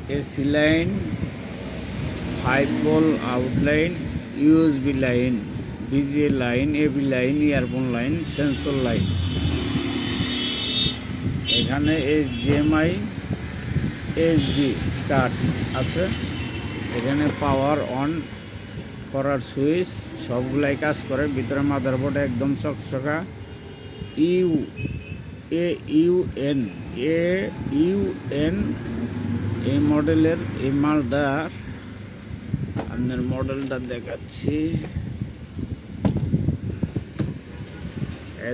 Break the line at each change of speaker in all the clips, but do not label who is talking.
AC line, 5 volt outline, USB line, VGA line, AB line, earphone line, sensor line। এখানে HDMI SD card আছে। এখানে power on করার switch সবগুলাই কাজ করে। ভিতরে মাদারবোর্ড একদম চকচকা। AUN এই মডেলের এই মালটার আপনার মডেলটা দেখাচ্ছি।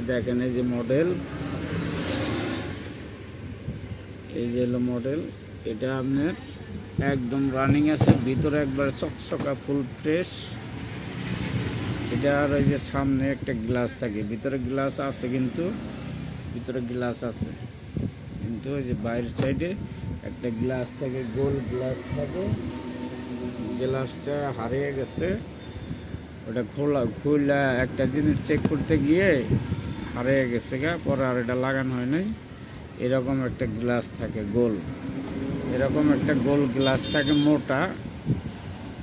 দেখেন এই যে মডেল, এই যে হলো মডেল। এটা আপনার একদম রানিং আছে, ভিতরে একবার চকচকা ফুল ফ্রেশ। এটার ওই যে সামনে একটা গ্লাস থাকে, ভিতরে গ্লাস আছে, কিন্তু ভিতরে গ্লাস আছে, কিন্তু ওই যে বাইরের সাইডে একটা গ্লাস থাকে, গোল গ্লাস থাকে। গ্লাসটা হারিয়ে গেছে, ওটা খুলা একটা জিনিস চেক করতে গিয়ে হারিয়ে গেছে গা, পরে আর এটা লাগানো হয় নাই। এরকম একটা গ্লাস থাকে গোল, এরকম একটা গোল গ্লাস থাকে মোটা।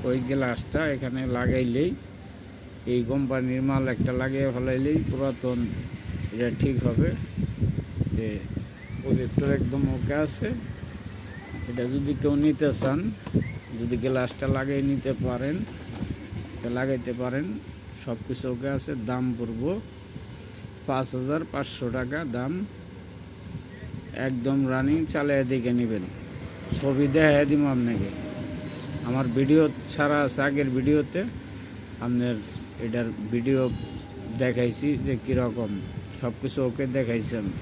ওই গ্লাসটা এখানে লাগাইলেই, এই কোম্পানির মাল একটা লাগিয়ে ফেলাইলেই পুরাতন এটা ঠিক হবে। যে প্রজেক্টর একদম ওকে আছে। এটা যদি কেউ নিতে চান, যদি গ্লাসটা লাগিয়ে নিতে পারেন, লাগাইতে পারেন। সব কিছু ওকে আছে। দাম পড়বো 5500 টাকা দাম। একদম রানিং, চালিয়ে দেখে নেবেন। ছবি দেখা দিব আপনাকে। আমার ভিডিও ছাড়া আছে, আগের ভিডিওতে আপনার এটার ভিডিও দেখাইছি যে কীরকম, সব কিছু ওকে দেখাইছি আমি।